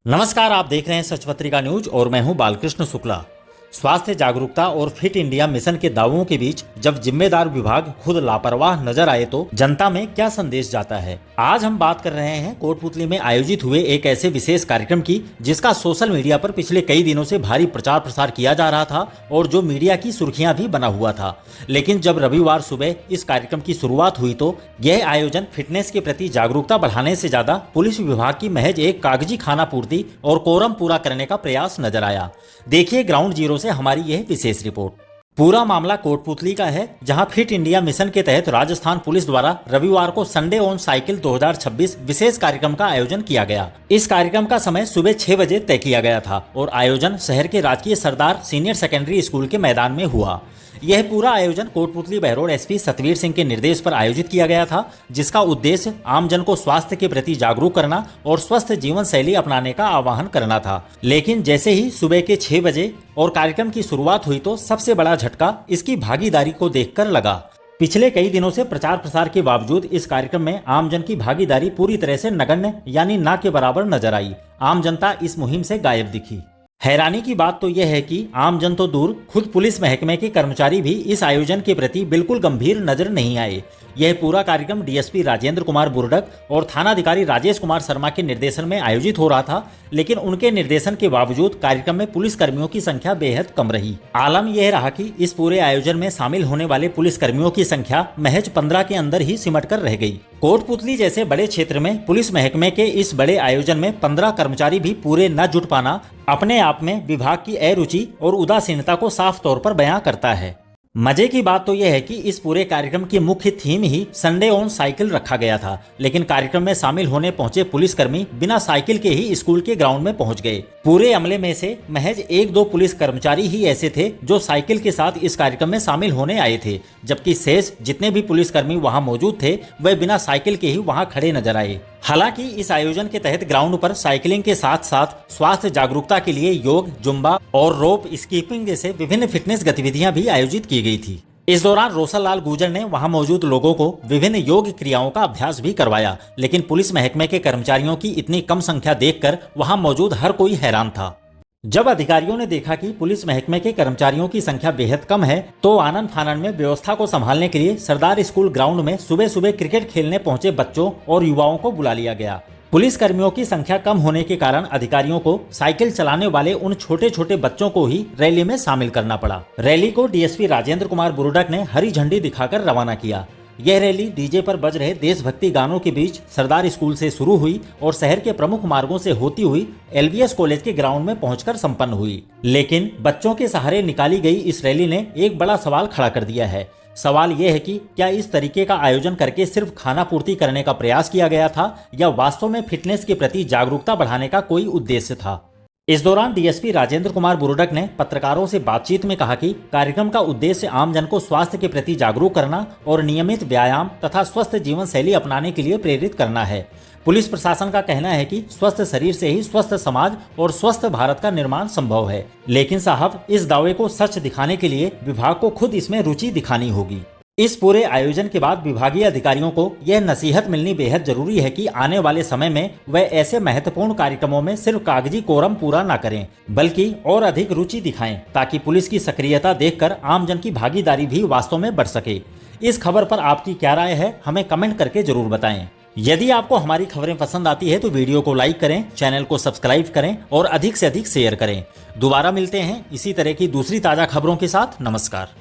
नमस्कार, आप देख रहे हैं सच पत्रिका न्यूज और मैं हूं बालकृष्ण शुक्ला। स्वास्थ्य जागरूकता और फिट इंडिया मिशन के दावों के बीच जब जिम्मेदार विभाग खुद लापरवाह नजर आए तो जनता में क्या संदेश जाता है। आज हम बात कर रहे हैं कोटपुतली में आयोजित हुए एक ऐसे विशेष कार्यक्रम की जिसका सोशल मीडिया पर पिछले कई दिनों से भारी प्रचार प्रसार किया जा रहा था और जो मीडिया की सुर्खियां भी बना हुआ था। लेकिन जब रविवार सुबह इस कार्यक्रम की शुरुआत हुई तो यह आयोजन फिटनेस के प्रति जागरूकता बढ़ाने से ज्यादा पुलिस विभाग की महज एक कागजी खाना पूर्ति और कोरम पूरा करने का प्रयास नजर आया। देखिए ग्राउंड जीरो से हमारी यह विशेष रिपोर्ट। पूरा मामला कोटपुतली का है, जहां फिट इंडिया मिशन के तहत राजस्थान पुलिस द्वारा रविवार को संडे ऑन साइकिल 2026 विशेष कार्यक्रम का आयोजन किया गया। इस कार्यक्रम का समय सुबह 6 बजे तय किया गया था और आयोजन शहर के राजकीय सरदार सीनियर सेकेंडरी स्कूल के मैदान में हुआ। यह पूरा आयोजन कोटपुतली बहरोड एसपी सतवीर सिंह के निर्देश पर आयोजित किया गया था, जिसका उद्देश्य आमजन को स्वास्थ्य के प्रति जागरूक करना और स्वस्थ जीवन शैली अपनाने का आह्वान करना था। लेकिन जैसे ही सुबह के 6 बजे और कार्यक्रम की शुरुआत हुई तो सबसे बड़ा झटका इसकी भागीदारी को देखकर लगा। पिछले कई दिनों से प्रचार प्रसार के बावजूद इस कार्यक्रम में आमजन की भागीदारी पूरी तरह से नगण्य यानी ना के बराबर नजर आई। आम जनता इस मुहिम से गायब दिखी। हैरानी की बात तो यह है कि आमजन तो दूर, खुद पुलिस महकमे के कर्मचारी भी इस आयोजन के प्रति बिल्कुल गंभीर नजर नहीं आए। यह पूरा कार्यक्रम डीएसपी राजेंद्र कुमार बुरडक और थानाधिकारी राजेश कुमार शर्मा के निर्देशन में आयोजित हो रहा था, लेकिन उनके निर्देशन के बावजूद कार्यक्रम में पुलिस कर्मियों की संख्या बेहद कम रही। आलम यह रहा कि इस पूरे आयोजन में शामिल होने वाले पुलिस कर्मियों की संख्या महज 15 के अंदर ही सिमट कर रह गई। कोटपुतली जैसे बड़े क्षेत्र में पुलिस महकमे के इस बड़े आयोजन में 15 कर्मचारी भी पूरे न जुट पाना अपने आप में विभाग की अरुचि और उदासीनता को साफ तौर पर बयां करता है। मजे की बात तो यह है कि इस पूरे कार्यक्रम की मुख्य theme he Sunday on cycle रखा गया था, लेकिन कार्यक्रम में शामिल होने पहुंचे पुलिसकर्मी बिना साइकिल के ही स्कूल के ग्राउंड में पहुंच गए। पूरे अमले में से महज 1-2 पुलिस कर्मचारी ही ऐसे थे जो साइकिल के साथ इस कार्यक्रम में शामिल होने आए थे, जबकि शेष जितने भी पुलिसकर्मी वहां मौजूद थे वह बिना साइकिल के ही वहां खड़े नजर आए। हालांकि इस आयोजन के तहत ग्राउंड पर साइकिलिंग के साथ साथ स्वास्थ्य जागरूकता के लिए योग, जुम्बा और रोप स्कीपिंग जैसे विभिन्न फिटनेस गतिविधियां भी आयोजित की गई थी। इस दौरान रोशन लाल गुर्जर ने वहां मौजूद लोगों को विभिन्न योग क्रियाओं का अभ्यास भी करवाया, लेकिन पुलिस महकमे के कर्मचारियों की इतनी कम संख्या देखकर वहां मौजूद हर कोई हैरान था। जब अधिकारियों ने देखा कि पुलिस महकमे के कर्मचारियों की संख्या बेहद कम है तो आनन फानन में व्यवस्था को संभालने के लिए सरदार स्कूल ग्राउंड में सुबह सुबह क्रिकेट खेलने पहुंचे बच्चों और युवाओं को बुला लिया गया। पुलिस कर्मियों की संख्या कम होने के कारण अधिकारियों को साइकिल चलाने वाले उन छोटे छोटे बच्चों को ही रैली में शामिल करना पड़ा। रैली को डीएसपी राजेंद्र कुमार बुरडक ने हरी झंडी दिखाकर रवाना किया। यह रैली डीजे पर बज रहे देशभक्ति गानों के बीच सरदार स्कूल से शुरू हुई और शहर के प्रमुख मार्गों से होती हुई एलवीएस कॉलेज के ग्राउंड में पहुंचकर संपन्न हुई। लेकिन बच्चों के सहारे निकाली गई इस रैली ने एक बड़ा सवाल खड़ा कर दिया है। सवाल यह है कि क्या इस तरीके का आयोजन करके सिर्फ खाना पूर्ति करने का प्रयास किया गया था या वास्तव में फिटनेस के प्रति जागरूकता बढ़ाने का कोई उद्देश्य था। इस दौरान डीएसपी राजेंद्र कुमार बुरडक ने पत्रकारों से बातचीत में कहा कि कार्यक्रम का उद्देश्य आमजन को स्वास्थ्य के प्रति जागरूक करना और नियमित व्यायाम तथा स्वस्थ जीवन शैली अपनाने के लिए प्रेरित करना है। पुलिस प्रशासन का कहना है कि स्वस्थ शरीर से ही स्वस्थ समाज और स्वस्थ भारत का निर्माण संभव है। लेकिन साहब, इस दावे को सच दिखाने के लिए विभाग को खुद इसमें रुचि दिखानी होगी। इस पूरे आयोजन के बाद विभागीय अधिकारियों को यह नसीहत मिलनी बेहद जरूरी है कि आने वाले समय में वह ऐसे महत्वपूर्ण कार्यक्रमों में सिर्फ कागजी कोरम पूरा न करें, बल्कि और अधिक रुचि दिखाएं, ताकि पुलिस की सक्रियता देखकर आमजन की भागीदारी भी वास्तव में बढ़ सके। इस खबर पर आपकी क्या राय है, हमें कमेंट करके जरूर बताएं। यदि आपको हमारी खबरें पसंद आती है तो वीडियो को लाइक करें, चैनल को सब्सक्राइब करें और अधिक से अधिक शेयर करें। दोबारा मिलते हैं इसी तरह की दूसरी ताजा खबरों के साथ। नमस्कार।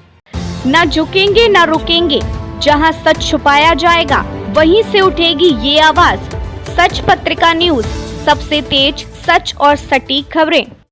ना झुकेंगे ना रुकेंगे, जहां सच छुपाया जाएगा वहीं से उठेगी ये आवाज। सच पत्रिका न्यूज, सबसे तेज, सच और सटीक खबरें।